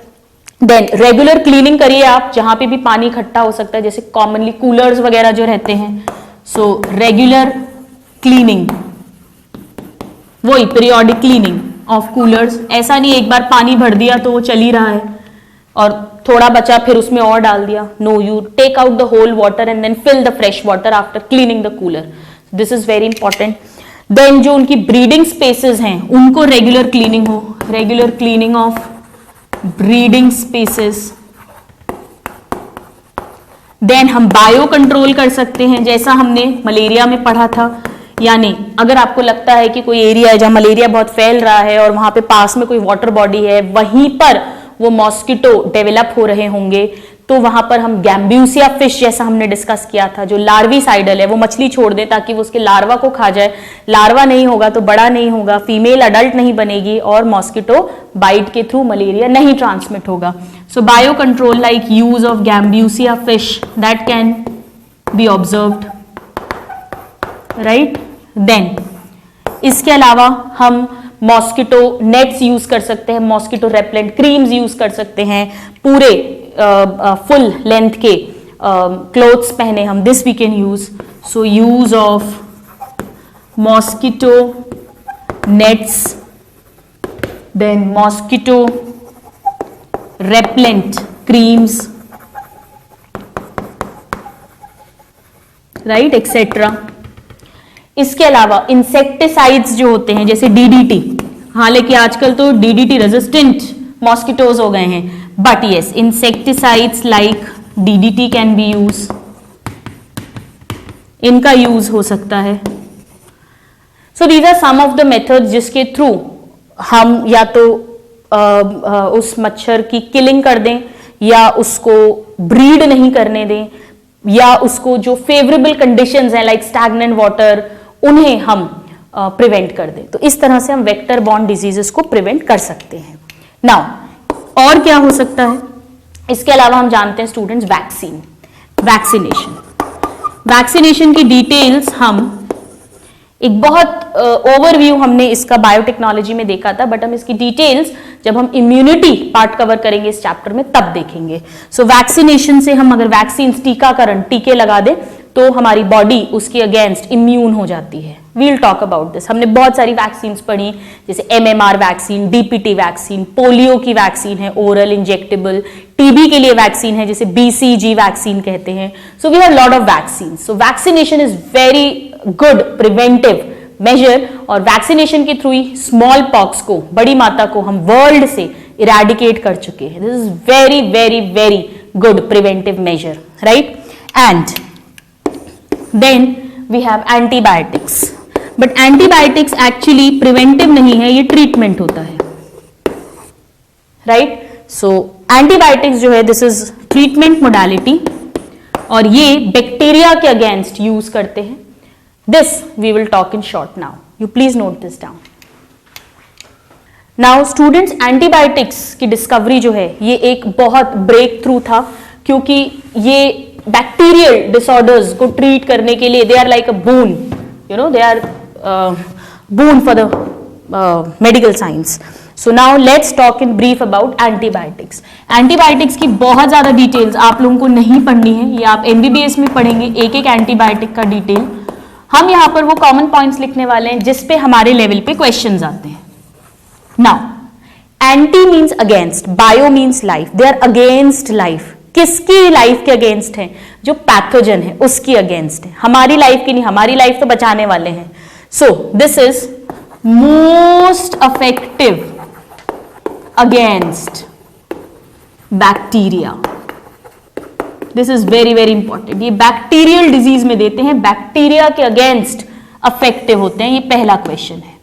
Then regular cleaning करिए आप, जहां पे भी पानी इकट्ठा हो सकता है, जैसे कॉमनली कूलर्स वगैरह जो रहते हैं. सो रेगुलर क्लीनिंग, वही पीरियोडिक क्लीनिंग ऑफ कूलर्स. ऐसा नहीं एक बार पानी भर दिया तो वो चल ही रहा है और थोड़ा बचा फिर उसमें और डाल दिया. No, you take out the whole water and then fill the fresh water after cleaning the cooler. This is very important. Then जो उनकी ब्रीडिंग स्पेसेस हैं उनको रेगुलर क्लीनिंग हो, regular cleaning of breeding spaces. Then हम bio control कर सकते हैं, जैसा हमने मलेरिया में पढ़ा था. यानी अगर आपको लगता है कि कोई एरिया है जहां मलेरिया बहुत फैल रहा है और वहां पे पास में कोई वाटर बॉडी है, वहीं पर वो मॉस्किटो डेवलप हो रहे होंगे, तो वहां पर हम गैम्ब्यूसिया फिश, जैसा हमने डिस्कस किया था, जो लार्विसाइडल है, वो मछली छोड़ दे ताकि वो उसके लार्वा को खा जाए. लार्वा नहीं होगा तो बड़ा नहीं होगा, फीमेल अडल्ट नहीं बनेगी और मॉस्किटो बाइट के थ्रू मलेरिया नहीं ट्रांसमिट होगा. So bio control like use of gambusia fish that can be observed, right. Then इसके अलावा हम मॉस्किटो नेट्स यूज कर सकते हैं, मॉस्किटो रेपेलेंट क्रीम्स यूज कर सकते हैं, पूरे फुल लेंथ के क्लोथ्स पहने हम. This we can use. So use of mosquito nets, then mosquito repellent creams, right, etcetera. इसके अलावा इंसेक्टिसाइड्स जो होते हैं जैसे डीडीटी, हालांकि आजकल तो डीडीटी रेजिस्टेंट मॉस्किटोज हो गए हैं, but yes, insecticides like DDT can be use, इनका यूज हो सकता है. So these are some of the methods जिसके थ्रू हम या तो उस मच्छर की किलिंग कर दें, या उसको ब्रीड नहीं करने दें, या उसको जो फेवरेबल कंडीशंस हैं लाइक स्टैग्नेंट वाटर, उन्हें हम प्रिवेंट कर दें. तो इस तरह से हम वेक्टर बॉर्न डिजीजेस को प्रिवेंट कर सकते हैं. नाउ और क्या हो सकता है? इसके अलावा हम जानते हैं स्टूडेंट्स वैक्सीन, वैक्सीनेशन. वैक्सीनेशन की डिटेल्स हम एक बहुत ओवरव्यू हमने इसका बायोटेक्नोलॉजी में देखा था, बट हम इसकी डिटेल्स जब हम इम्यूनिटी पार्ट कवर करेंगे इस चैप्टर में तब देखेंगे. सो वैक्सीनेशन से हम अगर वैक्सीन, टीकाकरण, टीके लगा दें तो हमारी बॉडी उसके अगेंस्ट इम्यून हो जाती है. We'll talk about this. हमने बहुत सारी वैक्सीन पढ़ी, जैसे MMR vaccine, DPT vaccine, polio की वैक्सीन है ओरल इंजेक्टेबल, टीबी के लिए वैक्सीन है जिसे BCG वैक्सीन कहते हैं. So we have lot of vaccine. So vaccination is very good preventive measure, और वैक्सीनेशन के थ्रू ही स्मॉल पॉक्स को, बड़ी माता को हम वर्ल्ड से इरेडिकेट कर चुके हैं. This is very very very good preventive measure, right. And then we have antibiotics, but antibiotics actually preventive नहीं है, ये ट्रीटमेंट होता है, राइट. सो एंटीबायोटिक्स जो है दिस इज ट्रीटमेंट मोडालिटी, और ये बैक्टीरिया के अगेंस्ट यूज करते हैं. This we will talk in short now. You please note this down. Now students, antibiotics की डिस्कवरी जो है ये एक बहुत ब्रेक थ्रू था, क्योंकि ये बैक्टीरियल डिसऑर्डर्स को ट्रीट करने के लिए they are like a boon, you know, they are boon for the medical science. So now let's talk in brief about antibiotics. Antibiotics की बहुत ज्यादा डिटेल्स आप लोगों को नहीं पढ़नी है, ये आप एमबीबीएस में पढ़ेंगे एक एक एंटीबायोटिक का डिटेल। हम यहां पर वो कॉमन पॉइंट्स लिखने वाले हैं जिसपे हमारे लेवल पे क्वेश्चंस आते हैं। Now anti means against, bio means life, they are against life. किसकी लाइफ के अगेंस्ट है? जो पैथोजन है उसकी अगेंस्ट है, हमारी लाइफ की नहीं, हमारी लाइफ तो बचाने वाले हैं। सो this is most effective against bacteria. This is very very important. ये बैक्टीरियल डिजीज में देते हैं, बैक्टीरिया के अगेंस्ट इफेक्टिव होते हैं, ये पहला क्वेश्चन है।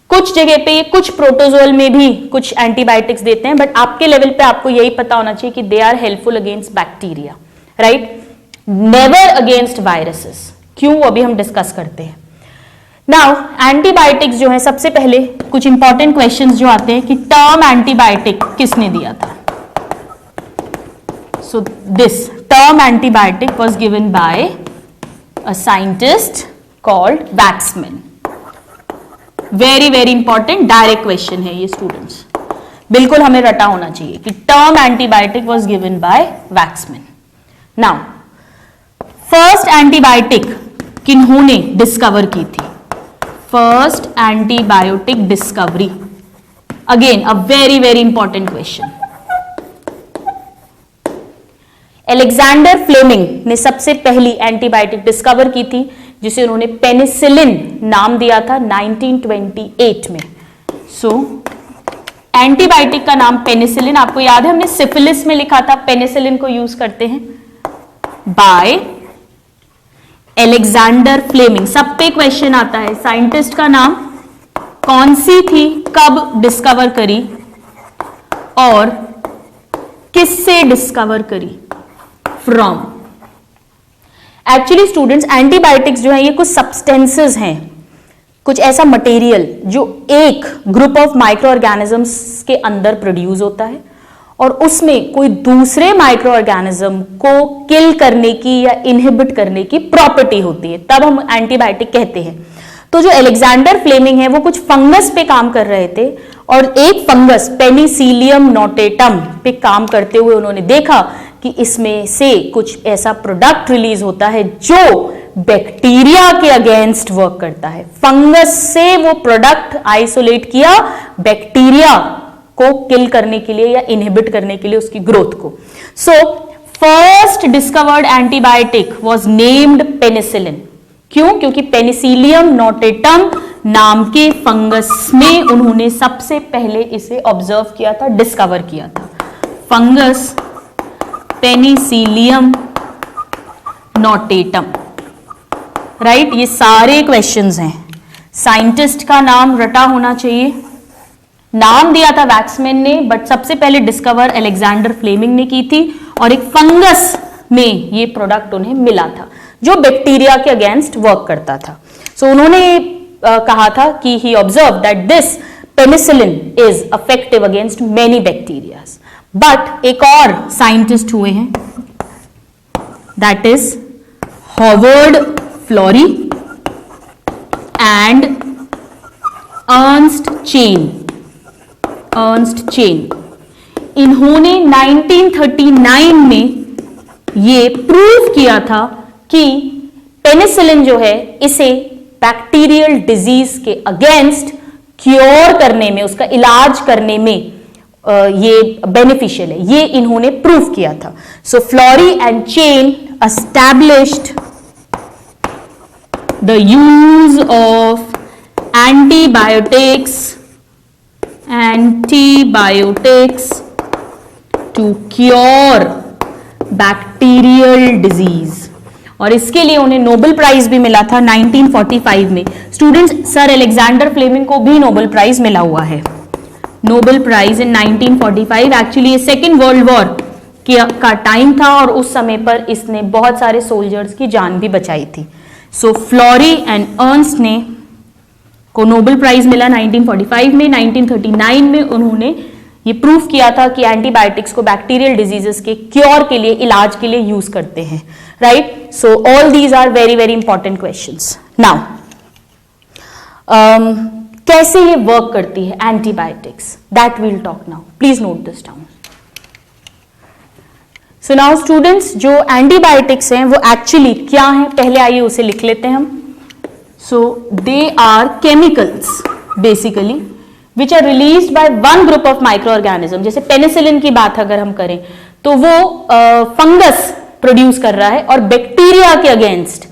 कुछ जगह पे, कुछ प्रोटोजोल में भी कुछ एंटीबायोटिक्स देते हैं, बट आपके लेवल पे आपको यही पता होना चाहिए कि they are helpful against bacteria, right? Never against viruses. क्यों? अभी हम डिस्कस करते हैं। नाउ एंटीबायोटिक्स जो है, सबसे पहले कुछ इंपॉर्टेंट क्वेश्चंस जो आते हैं कि टर्म एंटीबायोटिक किसने दिया था? So this term antibiotic was given by a scientist called Waksman. Very very important direct question है ये स्टूडेंट्स, बिल्कुल हमें रटा होना चाहिए कि term antibiotic was given by Waksman. Now first antibiotic किन्होंने डिस्कवर की थी? First antibiotic discovery, again a very very important question. Alexander Fleming ने सबसे पहली एंटीबायोटिक डिस्कवर की थी, जिसे उन्होंने पेनिसिलिन नाम दिया था 1928 में। सो एंटीबायोटिक का नाम पेनिसिलिन, आपको याद है हमने सिफिलिस में लिखा था पेनिसिलिन को यूज करते हैं, बाय अलेक्जेंडर फ्लेमिंग। सब पे क्वेश्चन आता है, साइंटिस्ट का नाम, कौन सी थी, कब डिस्कवर करी और किससे डिस्कवर करी? फ्रॉम। एक्चुअली स्टूडेंट्स एंटीबायोटिक्स जो है ये कुछ सब्सटेंसेस हैं, कुछ ऐसा मटेरियल जो एक ग्रुप ऑफ माइक्रो ऑर्गेनिजम्स के अंदर प्रोड्यूस होता है और उसमें कोई दूसरे माइक्रो ऑर्गेनिज्म को किल करने की या इनहिबिट करने की प्रॉपर्टी होती है, तब हम एंटीबायोटिक कहते हैं। तो जो अलेक्जेंडर फ्लेमिंग है वो कुछ फंगस पे काम कर रहे थे और एक फंगस पेनिसिलियम नोटेटम पे काम करते हुए उन्होंने देखा कि इसमें से कुछ ऐसा प्रोडक्ट रिलीज होता है जो बैक्टीरिया के अगेंस्ट वर्क करता है। फंगस से वो प्रोडक्ट आइसोलेट किया बैक्टीरिया को किल करने के लिए या इनहिबिट करने के लिए उसकी ग्रोथ को। So first discovered antibiotic was named penicillin. क्यों? क्योंकि पेनिसिलियम नोटेटम नाम के फंगस में उन्होंने सबसे पहले इसे ऑब्जर्व किया था, डिस्कवर किया था। Fungus Penicillium notatum, right? ये सारे क्वेश्चंस हैं। साइंटिस्ट का नाम रटा होना चाहिए, नाम दिया था वैक्समैन ने, बट सबसे पहले डिस्कवर अलेक्जेंडर फ्लेमिंग ने की थी और एक फंगस में ये प्रोडक्ट उन्हें मिला था जो बैक्टीरिया के अगेंस्ट वर्क करता था। सो उन्होंने कहा था कि he observe that this penicillin is effective against many bacterias. But एक और साइंटिस्ट हुए हैं, that is Howard Florey and Ernst Chain. Ernst Chain, इन्होंने 1939 में ये प्रूव किया था कि पेनिसिलिन जो है इसे बैक्टीरियल डिजीज के अगेंस्ट क्योर करने में, उसका इलाज करने में ये बेनिफिशियल है, ये इन्होंने प्रूव किया था। So Florey and Chain established the use of antibiotics to cure bacterial disease, और इसके लिए उन्हें नोबेल प्राइज भी मिला था 1945 में। स्टूडेंट्स, सर अलेक्जेंडर फ्लेमिंग को भी नोबेल प्राइज मिला हुआ है, नोबेल प्राइज इन 1945। एक्चुअली ये सेकेंड वर्ल्ड वॉर का टाइम था और उस समय पर इसने बहुत सारे सोल्जर्स की जान भी बचाई थी। सो फ्लोरी एंड अर्नस्ट ने को नोबेल प्राइज मिला 1945 में। 1939 में उन्होंने ये प्रूफ किया था कि एंटीबायोटिक्स को बैक्टीरियल डिजीजेस के क्योर के लिए, इलाज के लिए यूज करते हैं, right? So all these are very very important questions. Now कैसे ये वर्क करती है antibiotics, that we'll talk now, please note this down. So now students, जो एंटीबायोटिक्स हैं वो एक्चुअली क्या हैं, पहले आइए उसे लिख लेते हैं हम। So they are chemicals basically which are released by one group of micro organism. जैसे पेनिसिलिन की बात अगर हम करें तो वो फंगस प्रोड्यूस कर रहा है और बैक्टीरिया के अगेंस्ट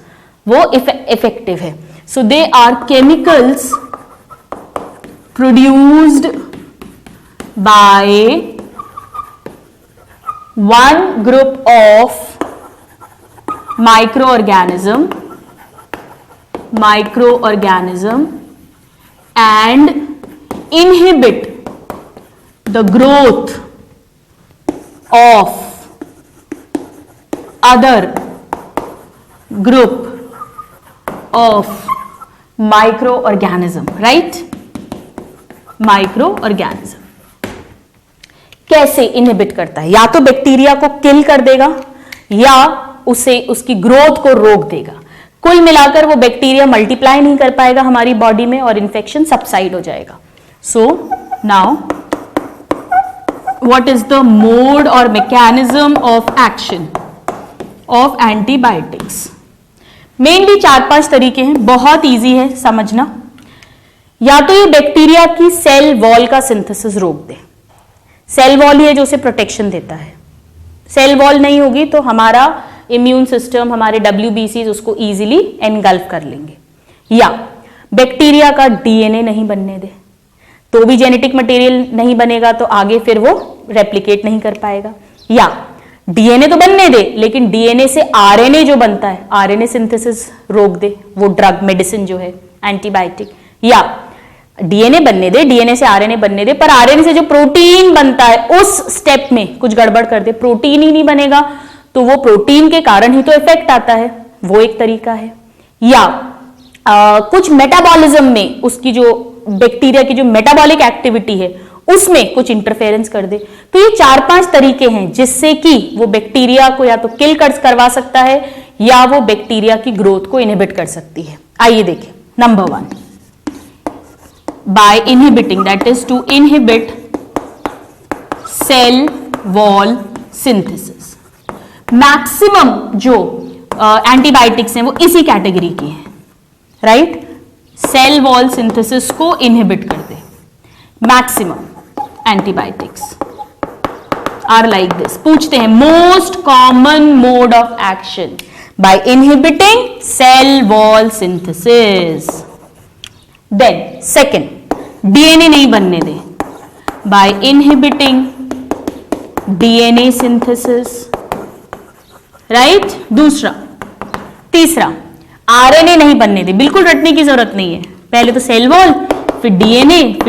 वो इफेक्टिव है। So they are chemicals produced by one group of microorganism and inhibit the growth of other group of microorganism, right? Microorganism कैसे इनहिबिट करता है, या तो बैक्टीरिया को किल कर देगा या उसे उसकी ग्रोथ को रोक देगा। कुल मिलाकर वो बैक्टीरिया मल्टीप्लाई नहीं कर पाएगा हमारी बॉडी में और इन्फेक्शन सबसाइड हो जाएगा। So now what is the mode और mechanism of action of antibiotics? Mainly 4-5 तरीके हैं, बहुत इजी है समझना। या तो ये बैक्टीरिया की सेल वॉल का सिंथेसिस रोक दे, सेल वॉल ही है जो उसे प्रोटेक्शन देता है। सेल वॉल नहीं होगी तो हमारा इम्यून सिस्टम, हमारे WBCs उसको इजीली एनगल्फ कर लेंगे। या बैक्टीरिया का डीएनए नहीं बनने दे, तो भी जेनेटिक मटेरियल नहीं बनेगा तो आगे फिर वो रेप्लिकेट नहीं कर पाएगा। या डीएनए तो बनने दे लेकिन डीएनए से आरएनए जो बनता है, आरएनए सिंथेसिस रोक दे, वो ड्रग मेडिसिन जो है एंटीबायोटिक। या डीएनए बनने दे, डीएनए से आरएनए बनने दे, पर आरएनए से जो प्रोटीन बनता है उस स्टेप में कुछ गड़बड़ कर दे, प्रोटीन ही नहीं बनेगा तो वो प्रोटीन के कारण ही तो इफेक्ट आता है, वो एक तरीका है। या कुछ मेटाबॉलिज्म में उसकी जो बैक्टीरिया की जो मेटाबॉलिक एक्टिविटी है उसमें कुछ इंटरफेरेंस कर दे। तो ये 4-5 तरीके हैं जिससे कि वो बैक्टीरिया को या तो किल करवा सकता है या वो बैक्टीरिया की ग्रोथ को इनहिबिट कर सकती है। आइए देखें। Number 1, by inhibiting, that is to inhibit cell wall synthesis. Maximum जो एंटीबायोटिक्स हैं वो इसी कैटेगरी की हैं, राइट? सेल वॉल सिंथेसिस को इनहिबिट कर दे। Maximum antibiotics are like this. पूछते हैं most common mode of action by inhibiting cell wall synthesis. Then second, DNA नहीं बनने दे, by inhibiting DNA synthesis, right? दूसरा। तीसरा, आरएनए नहीं बनने दे, बिल्कुल रटने की जरूरत नहीं है, पहले तो सेल वॉल, फिर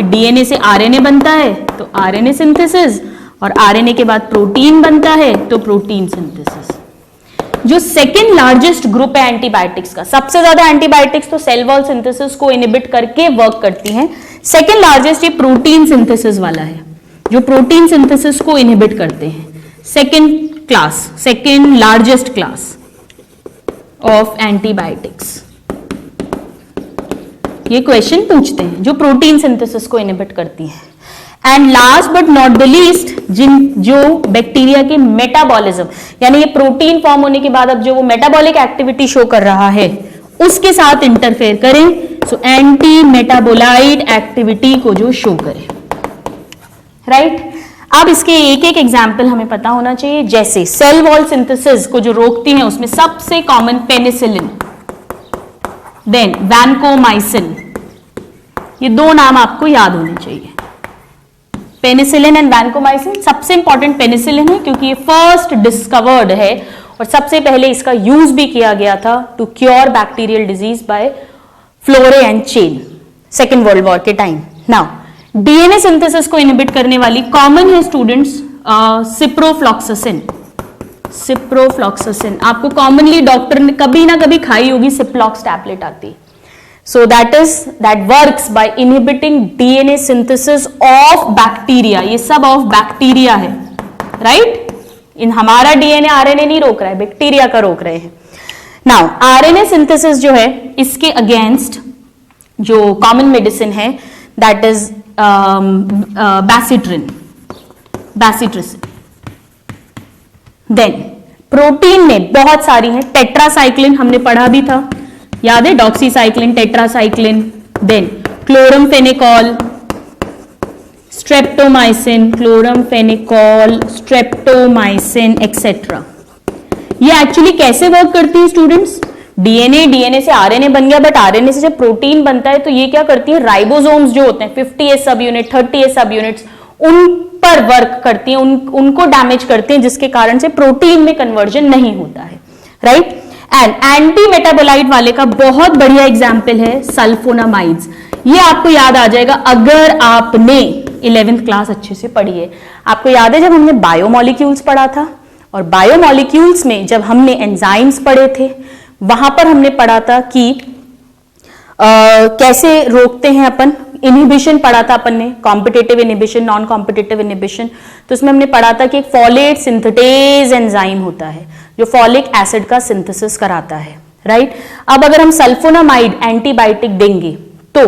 डीएनए से आरएनए बनता है तो आरएनए सिंथेसिस, और आरएनए के बाद प्रोटीन बनता है तो प्रोटीन सिंथेसिस। जो सेकेंड लार्जेस्ट ग्रुप है एंटीबायोटिक्स का, सबसे ज्यादा एंटीबायोटिक्स तो सेल वॉल सिंथेसिस को इनहिबिट करके वर्क करती हैं। सेकेंड लार्जेस्ट ये प्रोटीन सिंथेसिस वाला है, जो प्रोटीन सिंथेसिस को इनहिबिट करते हैं। Second largest class of antibiotics, ये क्वेश्चन पूछते हैं, जो प्रोटीन सिंथेसिस को इनहिबिट करती हैं। And last but not the least, जो बैक्टीरिया की मेटाबॉलिज्म, यानी ये प्रोटीन फॉर्म होने के बाद अब जो वो मेटाबॉलिक एक्टिविटी शो कर रहा है उसके साथ इंटरफेयर करें, सो एंटी मेटाबोलाइट एक्टिविटी को जो शो करे, राइट? अब इसके एक एक एग्जाम्पल हमें पता होना चाहिए। जैसे सेल वॉल सिंथेसिस को जो रोकती हैं उसमें सबसे कॉमन पेनिसिलिन, देन वैनकोमाइसिन, ये दो नाम आपको याद होने चाहिए। पेनिसिलिन एंड वैनकोमाइसिन, सबसे इंपॉर्टेंट पेनिसिलिन है क्योंकि ये फर्स्ट डिस्कवर्ड है और सबसे पहले इसका यूज भी किया गया था to cure bacterial disease by Florey and Chain, second world war के टाइम। नाउ डीएनए सिंथेसिस को इनहिबिट करने वाली कॉमन है स्टूडेंट्स सिप्रोफ्लॉक्सासिन। सिप्रोफ्लॉक्सासिन आपको कॉमनली डॉक्टर ने कभी ना कभी खाई होगी, सिप्लॉक्स टैबलेट आती। So that works by inhibiting DNA synthesis of bacteria. ये सब ऑफ बैक्टीरिया है, राइट? इन हमारा डीएनए आरएनए नहीं रोक रहा है, बैक्टीरिया का रोक रहे हैं। नाउ आरएनए सिंथेसिस जो है इसके अगेंस्ट जो कॉमन मेडिसिन है दैट इज बैसिट्रिसिन। देन प्रोटीन में बहुत सारी हैं, टेट्रासाइक्लिन हमने पढ़ा भी था, याद है, doxycycline, tetracycline, then chloramphenicol, streptomycin, chloramphenicol, streptomycin etcetera. ये एक्चुअली कैसे वर्क करती है स्टूडेंट्स? डीएनए से आरएनए बन गया, बट आरएनए से जब प्रोटीन बनता है तो ये क्या करती है, राइबोसोम्स जो होते हैं 50S सब यूनिट, 30S सब यूनिट्स, उन पर वर्क करती हैं, उनको डैमेज करती हैं, जिसके कारण से प्रोटीन में कन्वर्जन नहीं होता है, राइट। एंड एंटी मेटाबोलाइट वाले का बहुत बढ़िया एग्जाम्पल है सल्फोनामाइड्स। ये आपको याद आ जाएगा अगर आपने 11th क्लास अच्छे से पढ़ी है। आपको याद है जब हमने बायोमोलिक्यूल्स पढ़ा था, और बायोमोलिक्यूल्स में जब हमने एंजाइम्स पढ़े थे, वहां पर हमने पढ़ा था कि कैसे रोकते हैं अपन, इनहिबिशन पढ़ा था अपन ने, competitive inhibition, non competitive inhibition. तो इसमें हमने पढ़ा था कि एक फॉलेट सिंथेटेज एंजाइम होता है जो फॉलिक एसिड का सिंथेसिस कराता है, राइट। अब अगर हम सल्फोनामाइड एंटीबायोटिक देंगे तो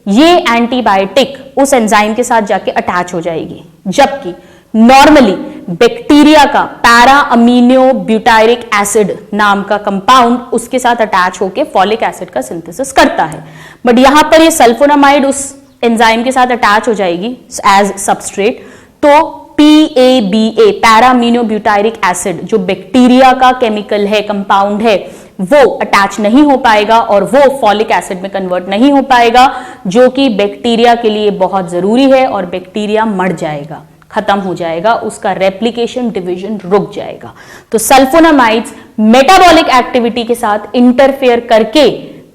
ये एंटीबायोटिक उस एंजाइम के साथ जाके अटैच हो जाएगी, जबकि नॉर्मली बैक्टीरिया का पैरा अमीनो ब्यूटायरिक एसिड नाम का कंपाउंड उसके साथ अटैच होकर फॉलिक एसिड का सिंथेसिस करता है। बट यहां पर ये सल्फोनामाइड उस एंजाइम के साथ अटैच हो जाएगी एज सबस्ट्रेट, तो PABA para amino butyric acid जो बैक्टीरिया का केमिकल है, कंपाउंड है, वो अटैच नहीं हो पाएगा और वो फॉलिक एसिड में कन्वर्ट नहीं हो पाएगा, जो कि बैक्टीरिया के लिए बहुत जरूरी है, और बैक्टीरिया मर जाएगा, खत्म हो जाएगा, उसका रेप्लिकेशन डिवीजन रुक जाएगा। तो सल्फोनामाइड्स मेटाबॉलिक एक्टिविटी के साथ इंटरफेयर करके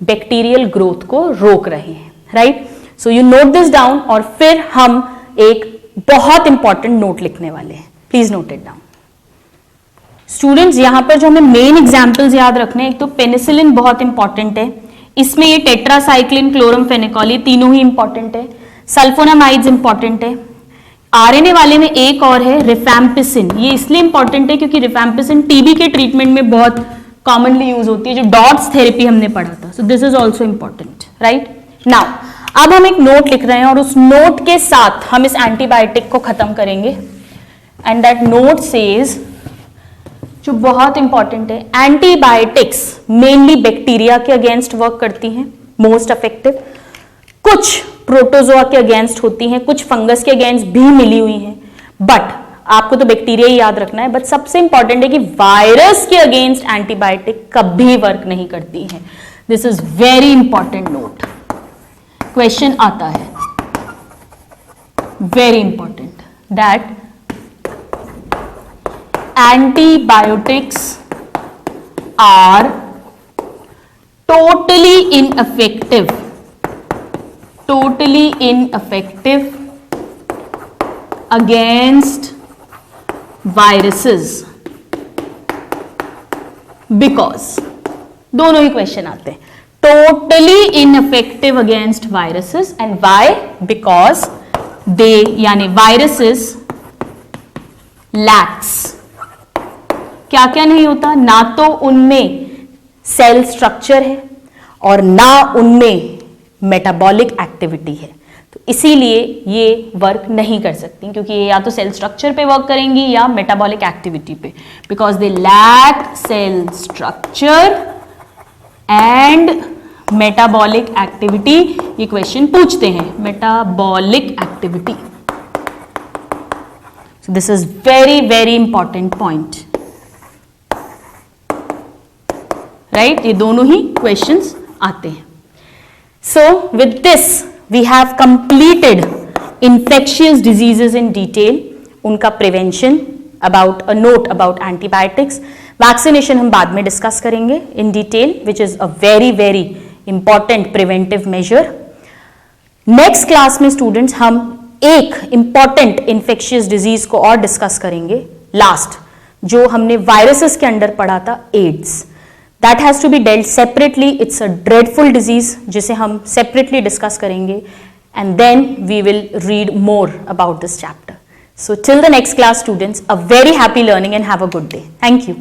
बैक्टीरियल ग्रोथ को रोक रहे हैं, right. So you note this down, और फिर हम एक बहुत इंपॉर्टेंट नोट लिखने वाले हैं, please note it down. Students यहां पर जो हमें मेन एग्जांपल्स याद रखने हैं, एक तो पेनिसिलिन बहुत इंपॉर्टेंट है, इसमें ये टेट्रासाइक्लिन, क्लोरमफेनिकॉल, ये तीनों ही इंपॉर्टेंट है। सल्फोनामाइड्स इंपॉर्टेंट है। आरएनए वाले में एक और है रिफैम्पिसिन, ये इसलिए इंपॉर्टेंट है क्योंकि रिफैम्पिसिन टीबी के ट्रीटमेंट में बहुत कॉमनली यूज होती है, जो डॉट्स थेरेपी हमने पढ़ा था। So this is also important, right. Now अब हम एक नोट लिख रहे हैं और उस नोट के साथ हम इस एंटीबायोटिक को खत्म करेंगे, एंड दैट नोट सेज, जो बहुत इंपॉर्टेंट है, एंटीबायोटिक्स मेनली बैक्टीरिया के अगेंस्ट वर्क करती हैं, मोस्ट इफेक्टिव, कुछ प्रोटोजोआ के अगेंस्ट होती हैं, कुछ फंगस के अगेंस्ट भी मिली हुई हैं, बट आपको तो बैक्टीरिया ही याद रखना है। बट सबसे इंपॉर्टेंट है कि वायरस के अगेंस्ट एंटीबायोटिक कभी वर्क नहीं करती हैं। This is very important note, question आता है, very important, that antibiotics are totally ineffective against viruses because, दोनों ही क्वेश्चन आते हैं, totally ineffective against viruses, and why? Because they, यानी viruses lacks, क्या क्या नहीं होता, ना तो उनमें सेल स्ट्रक्चर है और ना उनमें मेटाबॉलिक एक्टिविटी है, तो इसीलिए ये वर्क नहीं कर सकती, क्योंकि ये या तो सेल स्ट्रक्चर पे वर्क करेंगी या मेटाबॉलिक एक्टिविटी पे, because they lack cell structure and metabolic activity. ये क्वेश्चन पूछते हैं, metabolic activity. So this is very very important point, right? ये दोनों ही questions आते हैं। So with this we have completed infectious diseases in detail, उनका prevention, about a note about antibiotics, vaccination हम बाद में discuss करेंगे in detail, which is a very very important preventive measure। Next class में students हम एक important infectious disease को और डिस्कस करेंगे, लास्ट, जो हमने वायरसेस के अंडर पढ़ा था, AIDS. That has to be dealt separately, it's a dreadful disease जिसे हम सेपरेटली डिस्कस करेंगे, and then we will read more about this chapter. So till the next class students, a very happy learning and have a good day. Thank you.